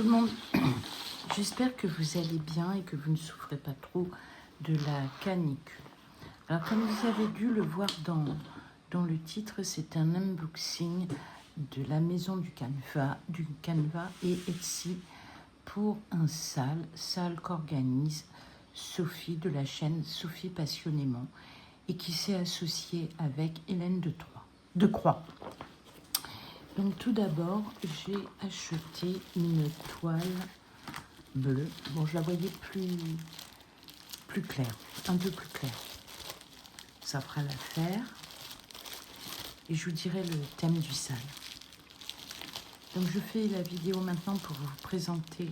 tout le monde, j'espère que vous allez bien et que vous ne souffrez pas trop de la canicule. Alors comme vous avez dû le voir dans le titre, c'est un unboxing de la maison du Canva et Etsy pour un salle qu'organise Sophie de la chaîne Sophie Passionnément et qui s'est associée avec Hélène de Croix. Donc tout d'abord, j'ai acheté une toile bleue. Bon, je la voyais plus claire, un peu plus claire. Ça fera l'affaire. Et je vous dirai le thème du salle. Donc je fais la vidéo maintenant pour vous présenter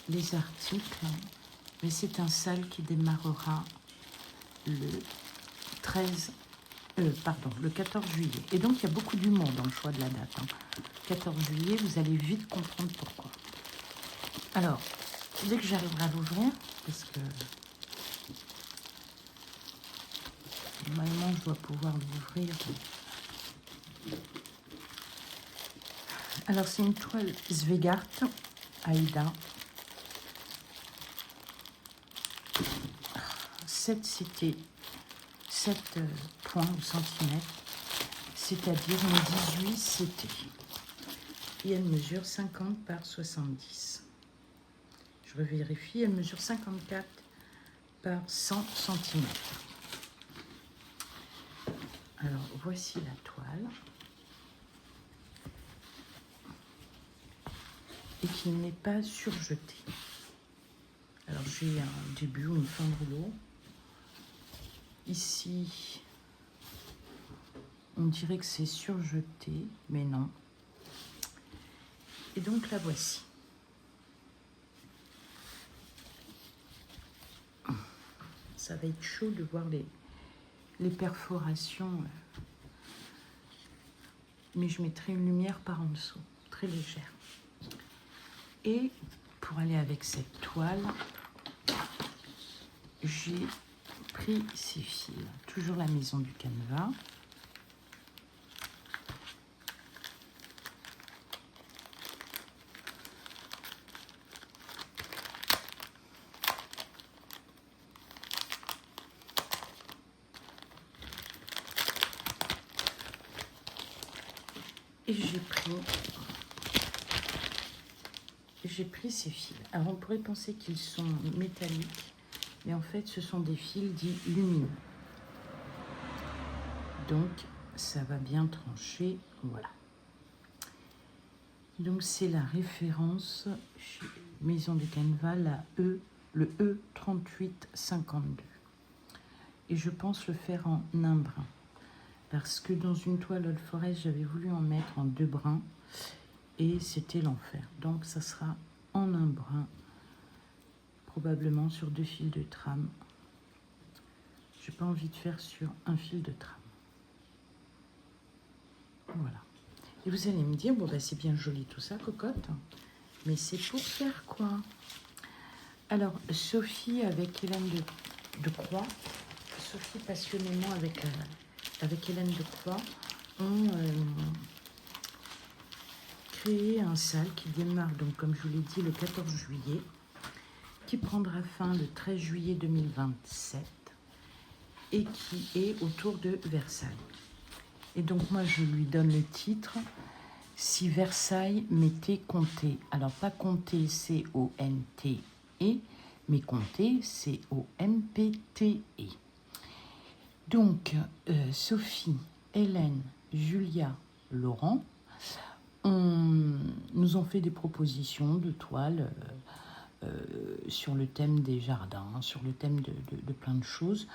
les articles. Mais c'est un salle qui démarrera le 14 juillet. Et donc, il y a beaucoup d'humour dans le choix de la date. 14 juillet, vous allez vite comprendre pourquoi. Alors, dès que j'arriverai à l'ouvrir, parce que normalement, je dois pouvoir l'ouvrir. Alors, c'est une toile Zweigart Aida. 7 points au centimètre, c'est-à-dire une 18 CT. Et elle mesure 50 par 70. Je revérifie, elle mesure 54 par 100 cm. Alors, voici la toile. Et qui n'est pas surjetée. Alors, j'ai un début ou une fin de rouleau. Ici, on dirait que c'est surjeté, mais non. Et donc, la voici. Ça va être chaud de voir les perforations. Mais je mettrai une lumière par en dessous, très légère. Et pour aller avec cette toile, j'ai pris ces fils. Toujours la maison du Canva. Et j'ai pris ces fils. Alors on pourrait penser qu'ils sont métalliques, mais en fait ce sont des fils dits lumineux. Donc ça va bien trancher, voilà. Donc c'est la référence chez Maison du Canva, le E3852. Et je pense le faire en un brin. Parce que dans une toile Old Forest, j'avais voulu en mettre en 2 brins. Et c'était l'enfer. Donc ça sera en un brin, probablement sur 2 fils de trame. J'ai pas envie de faire sur un fil de trame. Voilà. Et vous allez me dire, bon bah c'est bien joli tout ça, cocotte. Mais c'est pour faire quoi? Alors, Sophie avec Hélène de Croix, Sophie passionnément avec Hélène de Croix, ont créé un salle qui démarre, donc comme je vous l'ai dit, le 14 juillet, qui prendra fin le 13 juillet 2027 et qui est autour de Versailles. Et donc moi je lui donne le titre « Si Versailles m'était compté ». Alors pas compté C-O-N-T-E, mais compté C-O-M-P-T-E. Donc Sophie, Hélène, Julia, Laurent nous ont fait des propositions de toiles sur le thème des jardins, sur le thème de plein de choses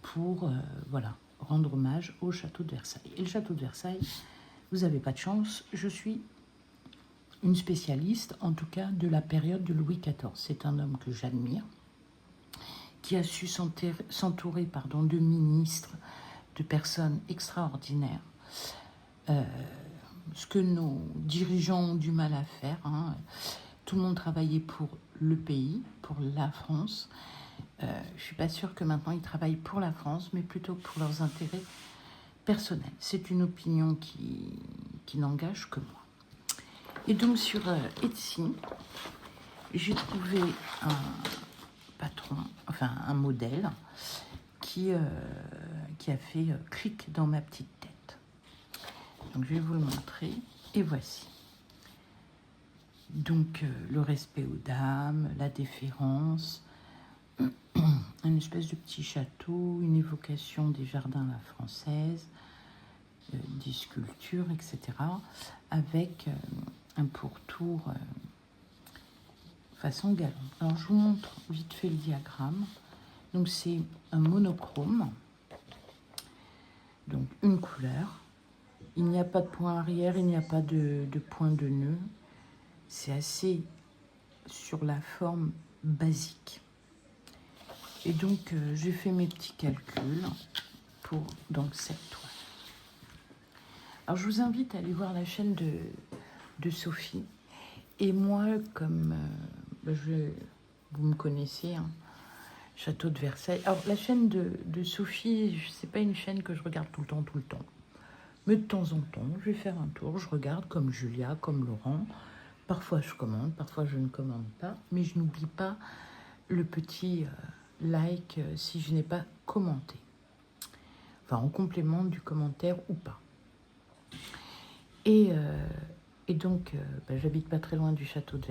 pour voilà, rendre hommage au château de Versailles. Et le château de Versailles, vous n'avez pas de chance, je suis une spécialiste, en tout cas, de la période de Louis XIV. C'est un homme que j'admire, qui a su s'entourer de ministres, de personnes extraordinaires. Ce que nos dirigeants ont du mal à faire. Tout le monde travaillait pour le pays, pour la France. Je ne suis pas sûre que maintenant ils travaillent pour la France, mais plutôt pour leurs intérêts personnels. C'est une opinion qui n'engage que moi. Et donc sur Etsy, j'ai trouvé un patron, enfin un modèle qui a fait clic dans ma petite tête. Donc je vais vous le montrer et voici. Donc le respect aux dames, la déférence, une espèce de petit château, une évocation des jardins à la française, des sculptures, etc. avec un pourtour façon galon. Alors je vous montre vite fait le diagramme. Donc c'est un monochrome, donc une couleur. Il n'y a pas de point arrière, il n'y a pas de point de nœud. C'est assez sur la forme basique. Et donc j'ai fait mes petits calculs pour donc cette toile. Alors je vous invite à aller voir la chaîne de Sophie. Et moi, comme vous me connaissez, hein, Château de Versailles. Alors la chaîne de Sophie, c'est pas une chaîne que je regarde tout le temps. Mais de temps en temps, je vais faire un tour, je regarde comme Julia, comme Laurent. Parfois je commande, parfois je ne commande pas. Mais je n'oublie pas le petit like si je n'ai pas commenté. Enfin, en complément du commentaire ou pas. Et donc, j'habite pas très loin du château de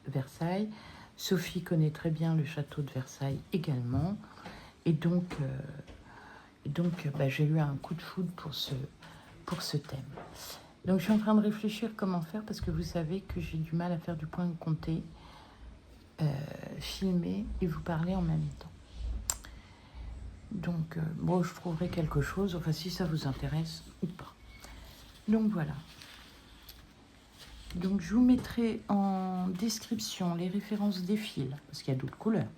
Versailles. Sophie connaît très bien le château de Versailles également. Et donc j'ai eu un coup de foudre pour ce thème. Donc, je suis en train de réfléchir comment faire parce que vous savez que j'ai du mal à faire du point compté, filmer et vous parler en même temps. Donc, je trouverai quelque chose, enfin, si ça vous intéresse ou pas. Donc, voilà. Donc, je vous mettrai en description les références des fils, parce qu'il y a d'autres couleurs,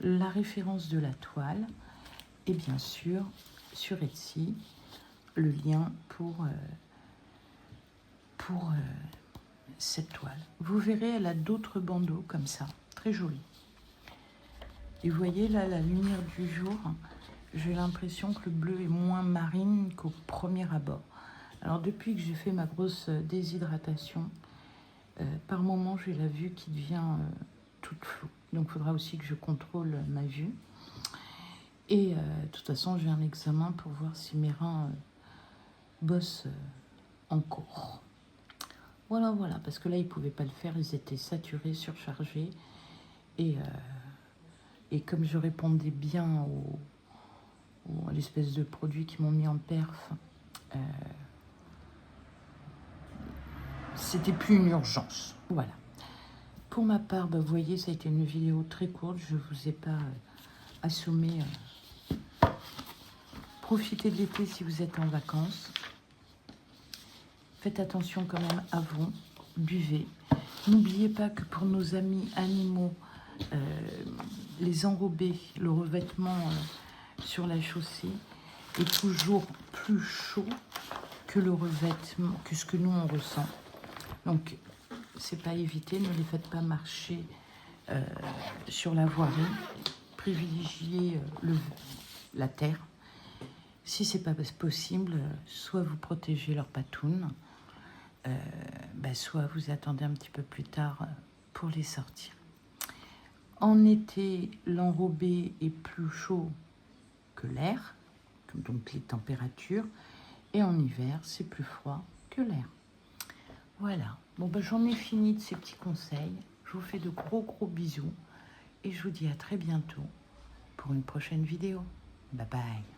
la référence de la toile, et bien sûr, sur Etsy, le lien pour cette toile. Vous verrez, elle a d'autres bandeaux comme ça, très jolis. Et vous voyez, là, la lumière du jour, j'ai l'impression que le bleu est moins marine qu'au premier abord. Alors, depuis que j'ai fait ma grosse déshydratation, par moment, j'ai la vue qui devient toute floue. Donc, il faudra aussi que je contrôle ma vue. Et de toute façon, j'ai un examen pour voir si mes reins bossent en cours. Voilà, parce que là, ils ne pouvaient pas le faire. Ils étaient saturés, surchargés. Et comme je répondais bien à l'espèce de produit qu'ils m'ont mis en perf, c'était plus une urgence. Voilà. Pour ma part, vous voyez, ça a été une vidéo très courte. Je ne vous ai pas assommé. Profitez de l'été si vous êtes en vacances. Faites attention quand même à vous. Buvez. N'oubliez pas que pour nos amis animaux, les enrobés, le revêtement sur la chaussée est toujours plus chaud que le revêtement, que ce que nous on ressent. Donc, c'est pas évité, ne les faites pas marcher sur la voirie. Privilégiez la terre. Si c'est pas possible, soit vous protégez leurs patounes, soit vous attendez un petit peu plus tard pour les sortir. En été, l'enrobé est plus chaud que l'air, donc les températures, et en hiver, c'est plus froid que l'air. Voilà. Bon, j'en ai fini de ces petits conseils. Je vous fais de gros bisous et je vous dis à très bientôt pour une prochaine vidéo. Bye bye.